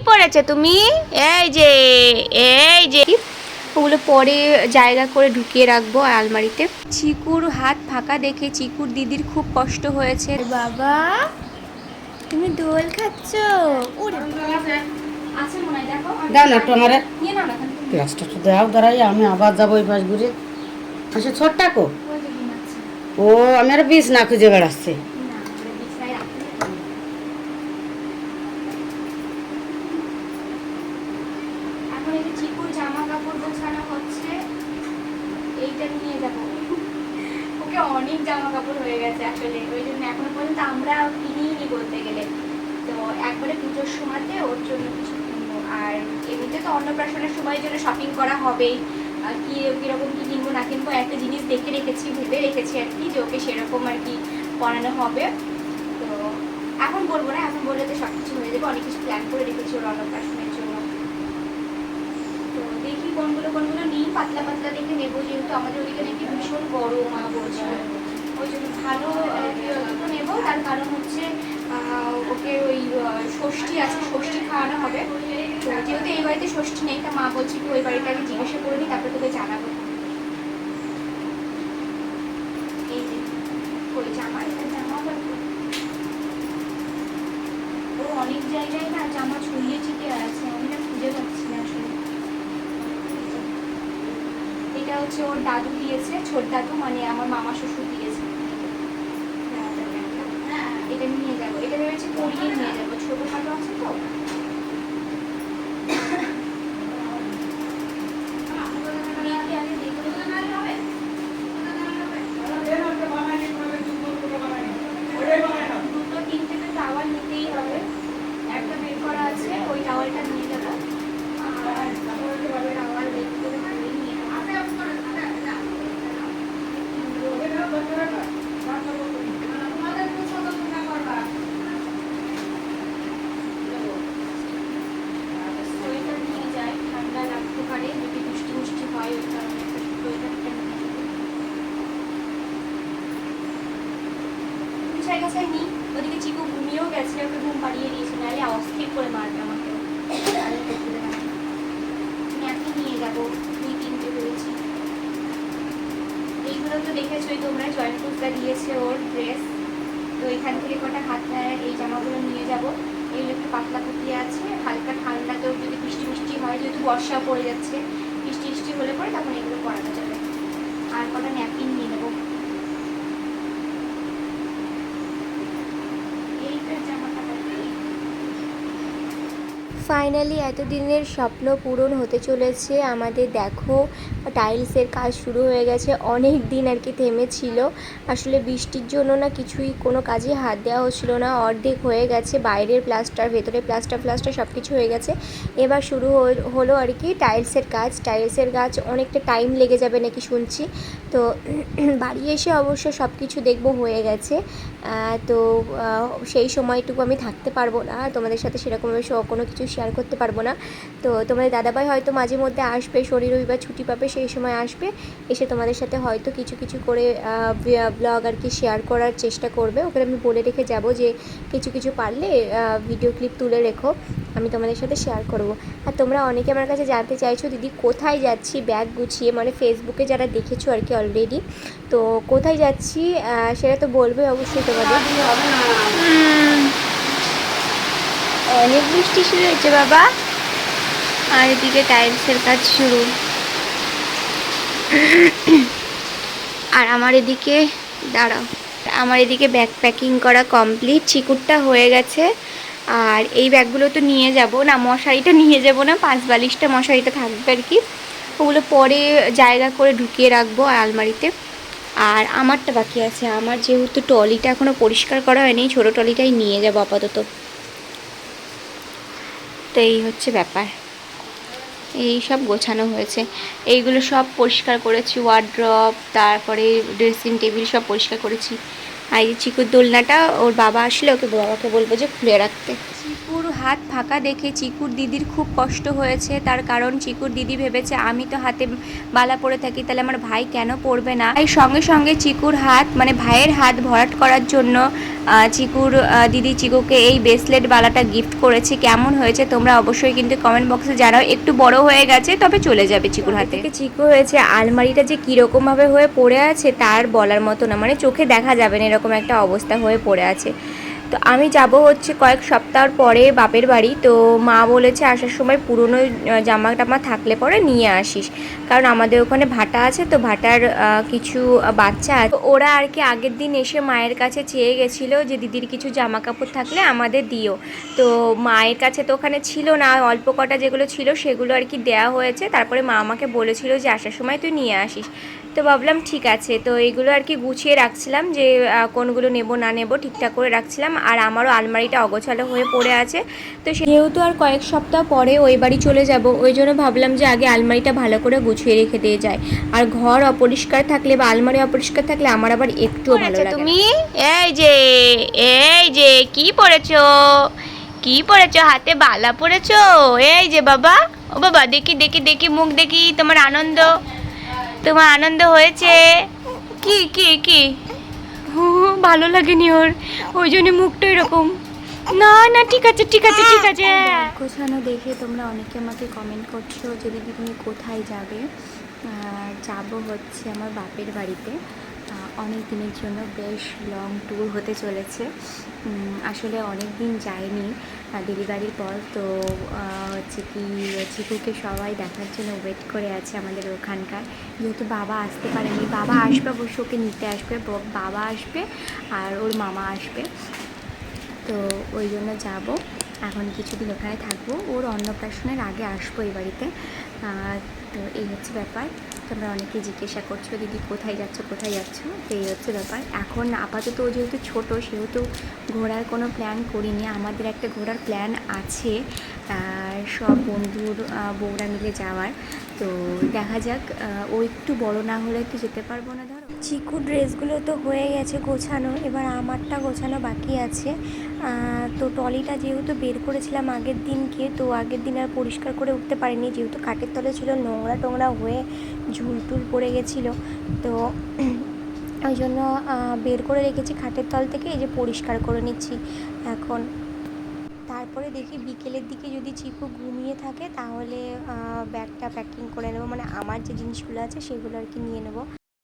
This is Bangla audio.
পড়েছে তুমি? এই যে ওগুলো পরে জায়গা করে ঢুকিয়ে রাখবো আলমারিতে। চিকুর হাত ফাঁকা দেখে চিকুর দিদির খুব কষ্ট হয়েছে। বাবা তুমি দোল খাচ্ছ? দাও না একটু আমার গ্লাসটা একটু দাও, দাঁড়াই আমি আবার যাবো ওই পাশ ঘুরে। আচ্ছা ছোট্টা কো ও আমি আর বিষ না খুঁজে বেড়াচ্ছে। এখন এই চিকুর জামা কাপড় গোছানো হচ্ছে, এইটা নিয়ে যাবো। ওকে অনেক জামা কাপড় হয়ে গেছে আসলে, ওই জন্য এখনো পর্যন্ত আমরা কিনিনি বলতে গেলে। তো একবারে পুজোর সময়তে ওর জন্য কিছু কিনবো, আর এমনিতে তো অন্নপ্রাশনের সময়ের জন্য শপিং করা হবেই। কি কীরকম কী কিনবো না কিনবো একটা জিনিস দেখে রেখেছি, ভেবে রেখেছি আর কি, যে ওকে সেরকম আর কি পড়ানো হবে। তো এখন বলবো না, এখন বললে তো সব কিছু হয়ে যাবে, অনেক কিছু প্ল্যান করে রেখেছি ওর অন্নপ্রাশনের জন্য। তো দেখি কোনগুলো নিই, পাতলা পাতলা দেখে নেবো, যেহেতু আমাদের ওদিকে নাকি ভীষণ বড় মা বলছিল, ওই জন্য ভালো দুটো নেবো। তার কারণ হচ্ছে ওকে ওই ষষ্ঠী আছে, ষষ্ঠী খাওয়ানো হবে। তো যেহেতু এই বাড়িতে ষষ্ঠী নেই, তা মা বলছি কি ওই বাড়িতে আগে জিজ্ঞাসা করে নিই, তারপরে তোকে জানাবো। এই যে ওই জামা ও অনেক জায়গায় না জামা ছড়িয়ে ছিটিয়ে আছে, আমি না খুঁজে পাচ্ছি না আসলে। এটা হচ্ছে ওর দাদু দিয়েছে, ছোট দাদু মানে আমার মামা শ্বশুর দিয়েছে। এটা নিয়ে যাবো, এটা ভেবেছি পরিয়ে নিয়ে যাবো, ছোটখাটো আছে তো। দুটো তিনটে তো টাওয়াল নিতেই হবে, একটা বের করা আছে, ওই টাওয়ালটা নিয়ে যাবো। আর টাওয়াল বের করে নিয়ে যায়, ঠান্ডা লাগতে পারে যদি বৃষ্টি হয়, ওই কারণে ওয়েদারটা নিয়ে গুছাই গাছাই নিই। ওদিকে চিকু ঘুমিয়েও গেছে, ওকে ঘুম পাড়িয়ে দিয়েছে, নাহলে অস্থির করে মারবে আমাকে। এখন নিয়ে যাবো, 2-3টে রয়েছে। এইগুলো তো দেখেছোই তোমরা, জয়পুরটা দিয়েছে ওর ড্রেস। তো এখান থেকে কটা হাত ধরার এই জামাগুলো নিয়ে যাব। এগুলো একটু পাতলা পুতিয়ে আছে, হালকা ঠান্ডা, তো যদি বৃষ্টি হয়, যেহেতু বর্ষা পড়ে যাচ্ছে, বৃষ্টি হলে পরে তখন এগুলো পরানো যাবে। আর কটা ন্যাপকিন নিয়ে নেবো। ফাইনালি এতদিনের স্বপ্ন পূরণ হতে চলেছে আমাদের। দেখো টাইলসের কাজ শুরু হয়ে গেছে, অনেক দিন আর কি থেমেছিল। আসলে বৃষ্টির জন্য না কিছুই কোনো কাজে হাত দেওয়া হচ্ছিল না, অর্ধেক হয়ে গেছে, বাইরের প্লাস্টার ভেতরে প্লাস্টার সব কিছু হয়ে গেছে। এবার শুরু হলো আর কি টাইলসের কাজ অনেকটা টাইম লেগে যাবে নাকি শুনছি। তো বাড়ি এসে অবশ্য সব কিছু দেখবো হয়ে গেছে। তো সেই সময়টুকু আমি থাকতে পারবো না তোমাদের সাথে, সেরকমভাবে কোনো কিছু শেয়ার করতে পারবো না। তো তোমাদের দাদাভাই হয়তো মাঝে মধ্যে আসবে, শনি রবিবার ছুটি পাবে, সেই সময় আসবে, এসে তোমাদের সাথে হয়তো কিছু করে ব্লগ আর কি শেয়ার করার চেষ্টা করবে। ওকে আমি বলে রেখে যাব যে কিছু পারলে ভিডিও ক্লিপ তুলে রেখো, আমি তোমাদের সাথে শেয়ার করব। আর তোমরা অনেকে আমার কাছে জানতে চাইছো দিদি কোথায় যাচ্ছি ব্যাগ গুছিয়ে, মানে ফেসবুকে যারা দেখেছো আর কি অলরেডি। তো কোথায় যাচ্ছি সেটা তো বলবে অবশ্যই তোমাদের। অনেক বৃষ্টি শুরু হয়েছে বাবা, আর এদিকে টাইলসের কাজ শুরু। আর আমার এদিকে ব্যাগ প্যাকিং করা কমপ্লিট, চিকুরটা হয়ে গেছে। আর এই ব্যাগগুলো তো নিয়ে যাব না, মশারিটা নিয়ে যাব না, 5 বালিশটা মশারিটা থাকবে আর কি, ওগুলো পরে জায়গা করে ঢুকিয়ে রাখবো আলমারিতে। আর আমারটা বাকি আছে, আমার যেহেতু ট্রলিটা এখনও পরিষ্কার করা হয়নি, ছোটো ট্রলিটাই নিয়ে যাবো আপাতত। তো এই হচ্ছে ব্যাপার, এই সব গোছানো হয়েছে, এইগুলো সব পরিষ্কার করেছি, ওয়ার্ড্রপ, তারপরে ড্রেসিং টেবিল সব পরিষ্কার করেছি। আর এই চিকুর দোলনাটা ওর বাবা আসলে বাবাকে বলবো যে খুলে রাখতে। চিকুর হাত ফাঁকা দেখে চিকুর দিদির খুব কষ্ট হয়েছে, তার কারণ চিকুর দিদি ভেবেছে আমি তো হাতে বালা পরে থাকি, তাহলে আমার ভাই কেন পরবে না। এই সঙ্গে সঙ্গে চিকুর হাত মানে ভাইয়ের হাত ভরাট করার জন্য চিকুর দিদি চিকুকে এই ব্রেসলেট বালাটা গিফট করেছে। কেমন হয়েছে তোমরা অবশ্যই কিন্তু কমেন্ট বক্সে জানাও। একটু বড় হয়ে গেছে, তবে চলে যাবে চিকুর হাতে। চিকু হয়েছে, আলমারিটা যে কীরকমভাবে হয়ে পড়ে আছে তার বলার মতো না, মানে চোখে দেখা যাবে না এরকম একটা অবস্থা হয়ে পড়ে আছে। তো আমি যাব হচ্ছে কয়েক সপ্তাহ পরে বাপের বাড়ি, তো মা বলেছে আসার সময় পুরনো জামা টামা থাকলে পরে নিয়ে আসিস, কারণ আমাদের ওখানে ভাটা আছে, তো ভাটার কিছু বাচ্চা আছে, ওরা আর কি আগের দিন এসে মায়ের কাছে চেয়ে গেছিলো যে দিদির কিছু জামা কাপড় থাকলে আমাদের দিও। তো মায়ের কাছে তো ওখানে ছিল না, অল্প কটা যেগুলো ছিল সেগুলো আর কি দেওয়া হয়েছে। তারপরে মা আমাকে বলেছিল যে আসার সময় তুই নিয়ে আসিস। তো ভাবলাম ঠিক আছে, তো এইগুলো আর কি গুছিয়ে রাখছিলাম যে কোনগুলো নেব না নেব ঠিকঠাক করে রাখছিলাম। আর আমারও আলমারিটা অগোছালো হয়ে পড়ে আছে, তো যেহেতু আর কয়েক সপ্তাহ পরে ওই বাড়ি চলে যাব, ওই জন্য ভাবলাম যে আগে আলমারিটা ভালো করে গুছিয়ে রেখে দিয়ে যায়। আর ঘর অপরিষ্কার থাকলে বা আলমারি অপরিষ্কার থাকলে আমার আবার একটুও ভালো লাগে না। তুমি এই যে কি পরেছো, কি পরেছো, হাতে বালা পরেছো? এই যে বাবা, ও বাবা দেখি দেখি দেখি মুখ দেখি, তোমার আনন্দ হয়েছে? কি কি কি ভালো লাগেনি ওর, ওই জন্য মুখটা এরকম। না না ঠিক আছে ঠিক আছে ঠিক আছে। গোছানো দেখে তোমরা অনেকে আমাকে কমেন্ট করছো যে দিদি তুমি কোথায় যাবে। যাব হচ্ছে আমার বাপের বাড়িতে অনেক দিনের জন্য, বেশ লং ট্যুর হতে চলেছে। আসলে অনেক দিন যায়নি ডেলিভারির পর, তো হচ্ছে কি চিকুকে সবাই দেখার জন্য ওয়েট করে আছে আমাদের ওখানকার। যেহেতু বাবা আসতে পারেনি, বাবা আসবে অবশ্য, ওকে নিতে আসবে, বাবা আসবে আর ওর মামা আসবে, তো ওই জন্য যাব। এখন কিছুদিন ওখানে থাকবো, ওর অন্নপ্রাশনের আগে আসবো এই বাড়িতে। তো এই হচ্ছে ব্যাপার। তোমরা অনেকে জিজ্ঞাসা করছো দিদি কোথায় যাচ্ছ কোথায় যাচ্ছ, তো এই হচ্ছে ব্যাপার। এখন আপাতত ও যেহেতু ছোটো সেহেতু ঘোরার কোনো প্ল্যান করিনি। আমাদের একটা ঘোরার প্ল্যান আছে সব বন্ধুর বউরা মিলে যাওয়ার, তো দেখা যাক। ও একটু বড় না হলে তো যেতে পারবো না। ধরো চিকু ড্রেসগুলো তো হয়ে গেছে গোছানো, এবার আমারটা গোছানো বাকি আছে। তো ট্রলিটা যেহেতু বের করেছিলাম আগের দিনকে, তো আগের দিন আর পরিষ্কার করে উঠতে পারিনি, যেহেতু খাটের তলে ছিল, নোংরা টোংরা হয়ে ঝুলটুল পড়ে গেছিলো, তো ওই জন্য বের করে রেখেছি খাটের তল থেকে, এই যে পরিষ্কার করে নিচ্ছি এখন। তারপরে দেখি বিকেলের দিকে যদি চিকু ঘুমিয়ে থাকে তাহলে ব্যাগটা প্যাকিং করে নেবো, মানে আমার যে জিনিসগুলো আছে সেগুলো আর কি নিয়ে নেবো।